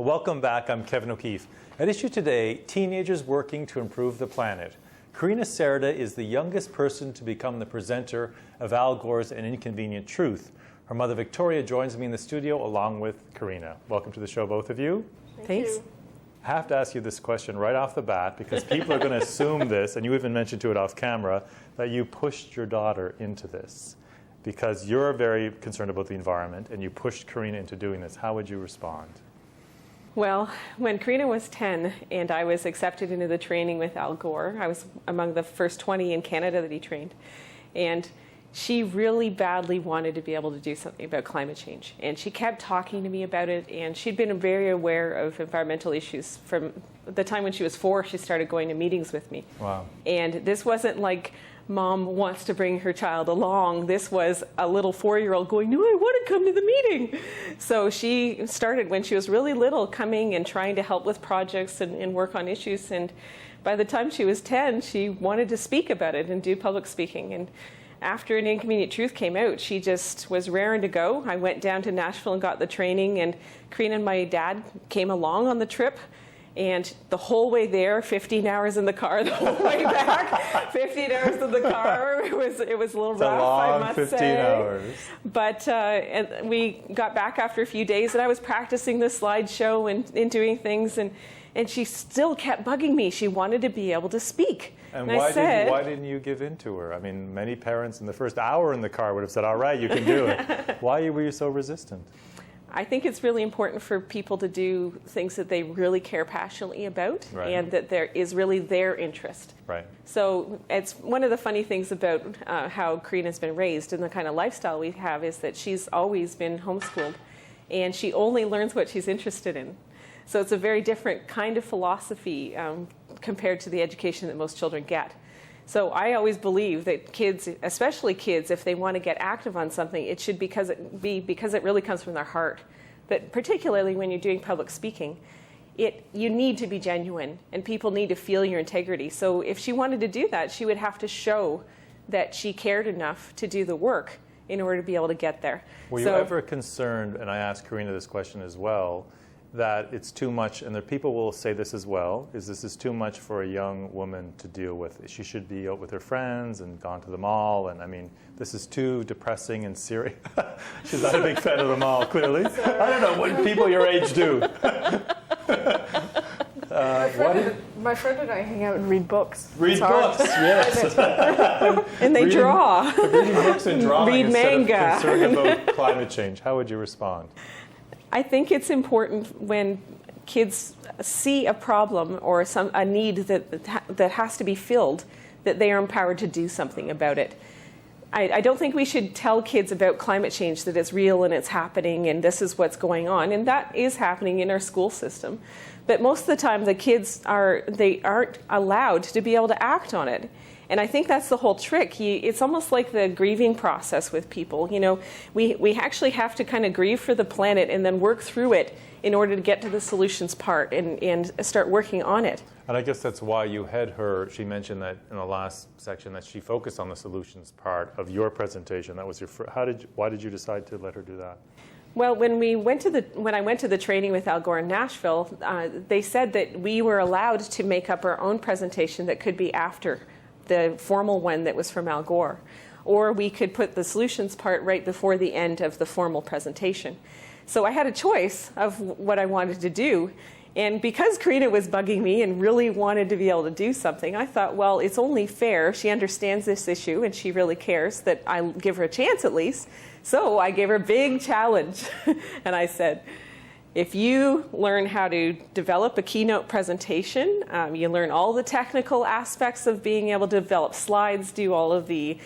Welcome back. I'm Kevin O'Keefe. At issue today, teenagers working to improve the planet. Corrina Serda is the youngest person to become the presenter of Al Gore's An Inconvenient Truth. Her mother, Victoria, joins me in the studio along with Corrina. Welcome to the show, both of you. Thanks. I have to ask you this question right off the bat because people are going to assume this, and you even mentioned to it off camera, that you pushed your daughter into this because you're very concerned about the environment and you pushed Corrina into doing this. How would you respond? Well, when Corrina was 10 and I was accepted into the training with Al Gore, I was among the first 20 in Canada that he trained. And she really badly wanted to be able to do something about climate change. And she kept talking to me about it, and she'd been very aware of environmental issues from the time when she was 4. She started going to meetings with me. Wow. And this wasn't like mom wants to bring her child along. This was a little 4-year-old going, no, I want to come to the meeting. So she started when she was really little, coming and trying to help with projects and work on issues. And by the time she was 10, she wanted to speak about it and do public speaking. And after An Inconvenient Truth came out, she just was raring to go. I went down to Nashville and got the training, and Corrina and my dad came along on the trip. And the whole way there, 15 hours in the car, the whole way back, 15 hours in the car. It was a little rough, I must 15 say. hours. But and we got back after a few days, and I was practicing the slideshow and doing things, and she still kept bugging me. She wanted to be able to speak. And why didn't you give in to her? I mean, many parents in the first hour in the car would have said, all right, you can do it. Why were you so resistant? I think it's really important for people to do things that they really care passionately about, right, and that there is really their interest. Right. So it's one of the funny things about how Corrina's been raised and the kind of lifestyle we have is that she's always been homeschooled, and she only learns what she's interested in. So it's a very different kind of philosophy compared to the education that most children get. So I always believe that kids, especially kids, if they want to get active on something, it should be because it really comes from their heart. But particularly when you're doing public speaking, you need to be genuine, and people need to feel your integrity. So if she wanted to do that, she would have to show that she cared enough to do the work in order to be able to get there. Were you ever concerned, and I asked Corrina this question as well, that it's too much, and the people will say this as well, is this is too much for a young woman to deal with. She should be out with her friends and gone to the mall, and I mean, this is too depressing and serious. She's not a big fan of the mall, clearly. I don't know what people your age do. My friend and I hang out and read books. Read books, yes. And they draw. Reading books and drawing Read manga. Instead of concerned about climate change. How would you respond? I think it's important when kids see a problem or a need that has to be filled, that they are empowered to do something about it. I don't think we should tell kids about climate change, that it's real and it's happening and this is what's going on, and that is happening in our school system. But most of the time the kids aren't allowed to be able to act on it. And I think that's the whole trick. It's almost like the grieving process with people. You know, we actually have to kind of grieve for the planet and then work through it in order to get to the solutions part and start working on it. And I guess that's why you had her, she mentioned that in the last section that she focused on the solutions part of your presentation. That was your why did you decide to let her do that? Well, when I went to the training with Al Gore in Nashville, they said that we were allowed to make up our own presentation that could be after the formal one that was from Al Gore, or we could put the solutions part right before the end of the formal presentation. So I had a choice of what I wanted to do, and because Corrina was bugging me and really wanted to be able to do something, I thought, well, it's only fair. She understands this issue and she really cares that I give her a chance at least. So I gave her a big challenge, and I said, if you learn how to develop a keynote presentation, you learn all the technical aspects of being able to develop slides, do all of the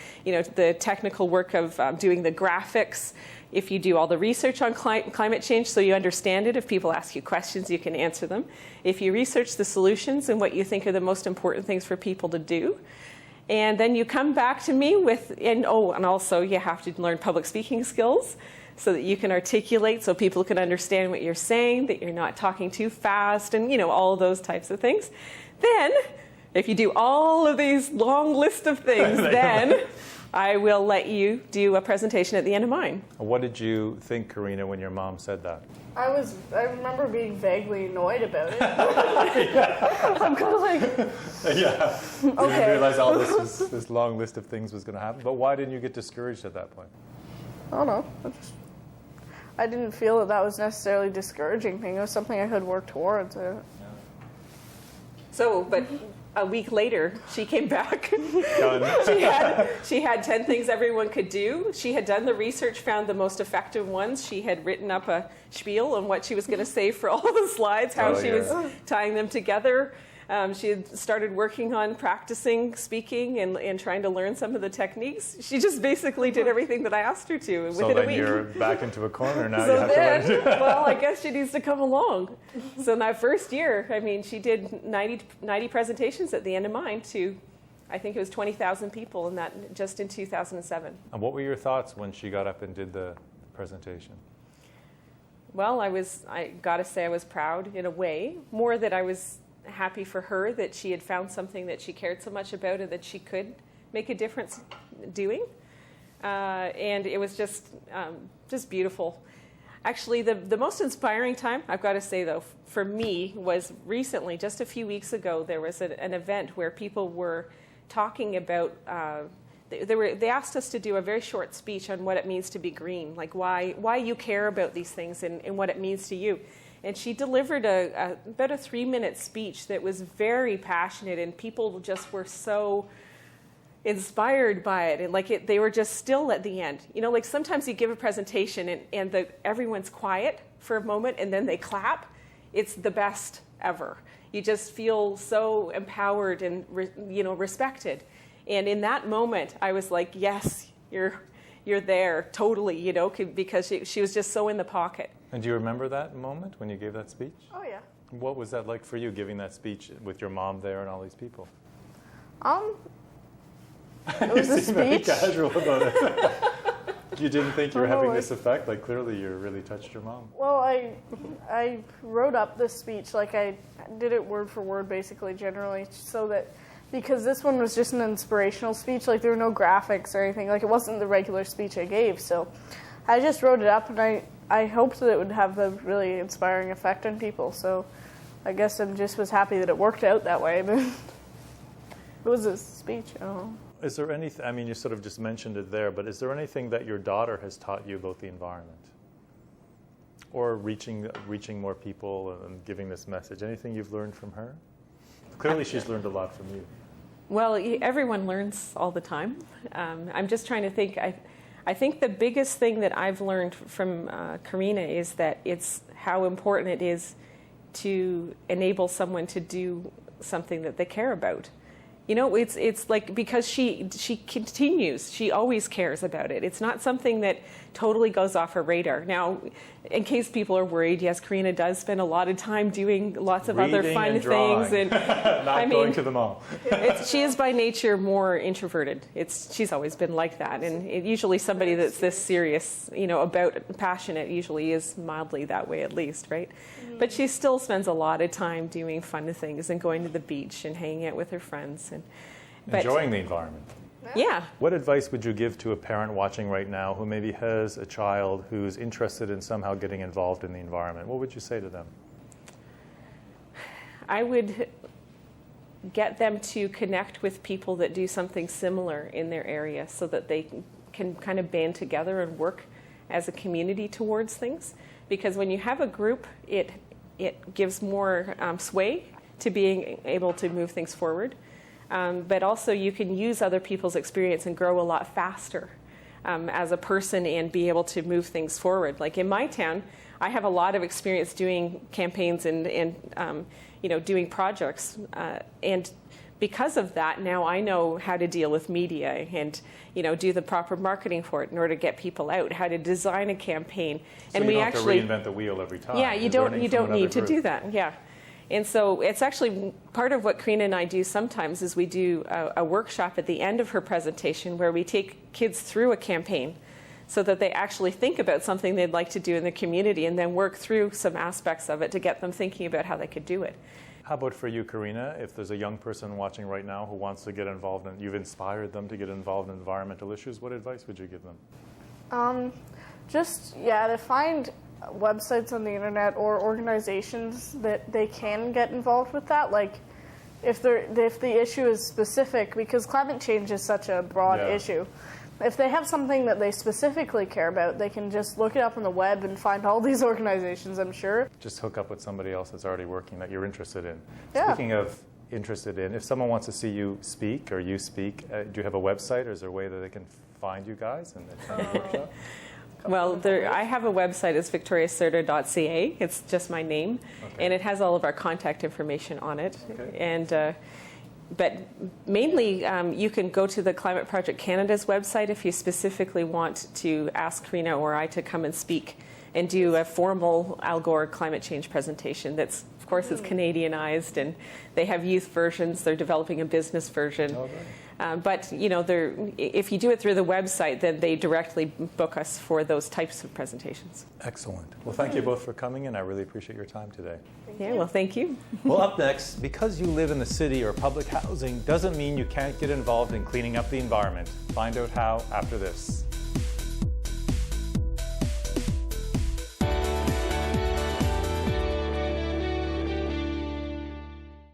technical work of doing the graphics. If you do all the research on climate change so you understand it, if people ask you questions, you can answer them. If you research the solutions and what you think are the most important things for people to do, and then you come back to me with, and also you have to learn public speaking skills, so that you can articulate so people can understand what you're saying, that you're not talking too fast, and all of those types of things. Then, if you do all of these long list of things, then I will let you do a presentation at the end of mine. What did you think, Corrina, when your mom said that? I remember being vaguely annoyed about it. I'm kind of like, Yeah. okay. You didn't realize all this long list of things was going to happen. But why didn't you get discouraged at that point? I don't know. I didn't feel that was necessarily a discouraging thing. It was something I could work towards. So, but a week later, she came back. Done. She had 10 things everyone could do. She had done the research, found the most effective ones. She had written up a spiel on what she was going to say for all the slides, how she was tying them together. She had started working on practicing speaking and trying to learn some of the techniques. She just basically did everything that I asked her to within a week. So then you're back into a corner now. So you have then, to let it well, I guess she needs to come along. So in that first year, I mean, she did 90 presentations at the end of mine to, I think it was 20,000 people, and that just in 2007. And what were your thoughts when she got up and did the presentation? Well, I got to say I was proud in a way, more that I was happy for her that she had found something that she cared so much about and that she could make a difference doing. And it was just beautiful. Actually, the most inspiring time, I've got to say though, for me was recently, just a few weeks ago, there was an event where people were talking about, they asked us to do a very short speech on what it means to be green, like why you care about these things and what it means to you. And she delivered about a 3-minute speech that was very passionate, and people just were so inspired by it. And they were just still at the end. You know, like sometimes you give a presentation and everyone's quiet for a moment and then they clap. It's the best ever. You just feel so empowered and respected. And in that moment, I was like, yes, you're there, totally, because she was just so in the pocket. And do you remember that moment when you gave that speech? Oh yeah. What was that like for you, giving that speech with your mom there and all these people? It was a seem very speech. casual about it. You didn't think you were having this effect? Like clearly you really touched your mom. Well, I wrote up this speech, like I did it word for word, basically, generally, so that because this one was just an inspirational speech, like there were no graphics or anything, like it wasn't the regular speech I gave, so I just wrote it up and I hoped that it would have a really inspiring effect on people, so I guess I just was happy that it worked out that way, but it was a speech, I don't know. Is there anything, I mean, you sort of just mentioned it there, but is there anything that your daughter has taught you about the environment? Or reaching more people and giving this message? Anything you've learned from her? Clearly she's learned a lot from you. Well, everyone learns all the time. I'm just trying to think. I think the biggest thing that I've learned from Corrina is that it's how important it is to enable someone to do something that they care about. You know, it's like, because she continues, she always cares about it. It's not something that totally goes off her radar. Now, in case people are worried, yes, Corrina does spend a lot of time doing lots of Reading other fun and things. And not going to the mall. She is by nature more introverted. She's always been like that. And usually somebody that's this serious, about passionate usually is mildly that way at least, right? But she still spends a lot of time doing fun things and going to the beach and hanging out with her friends. Enjoying the environment. Yeah. What advice would you give to a parent watching right now who maybe has a child who's interested in somehow getting involved in the environment? What would you say to them? I would get them to connect with people that do something similar in their area so that they can kind of band together and work as a community towards things. Because when you have a group, it gives more sway to being able to move things forward. But also you can use other people's experience and grow a lot faster as a person and be able to move things forward. Like in my town, I have a lot of experience doing campaigns and doing projects. And because of that, now I know how to deal with media and do the proper marketing for it in order to get people out, how to design a campaign. So and you don't have to reinvent the wheel every time. Yeah, you don't need to do that. Yeah. And so it's actually part of what Corrina and I do sometimes is we do a workshop at the end of her presentation where we take kids through a campaign so that they actually think about something they'd like to do in the community and then work through some aspects of it to get them thinking about how they could do it. How about for you, Corrina? If there's a young person watching right now who wants to get involved and you've inspired them to get involved in environmental issues, what advice would you give them? To find websites on the internet or organizations that they can get involved with that. Like, if the issue is specific, because climate change is such a broad issue. If they have something that they specifically care about, they can just look it up on the web and find all these organizations, I'm sure. Just hook up with somebody else that's already working that you're interested in. Yeah. Speaking of interested in, if someone wants to see you speak or you speak, do you have a website or is there a way that they can find you guys and attend the workshop? Well, I have a website. It's victoriaserda.ca. It's just my name, and it has all of our contact information on it. Okay. And but mainly, you can go to the Climate Project Canada's website if you specifically want to ask Corrina or I to come and speak and do a formal Al Gore climate change presentation. That's, of course, is Canadianized, and they have youth versions. They're developing a business version. Oh, right. But if you do it through the website, then they directly book us for those types of presentations. Excellent. Well, thank you both for coming in. I really appreciate your time today. Well, thank you. Well, up next, because you live in the city or public housing doesn't mean you can't get involved in cleaning up the environment. Find out how after this.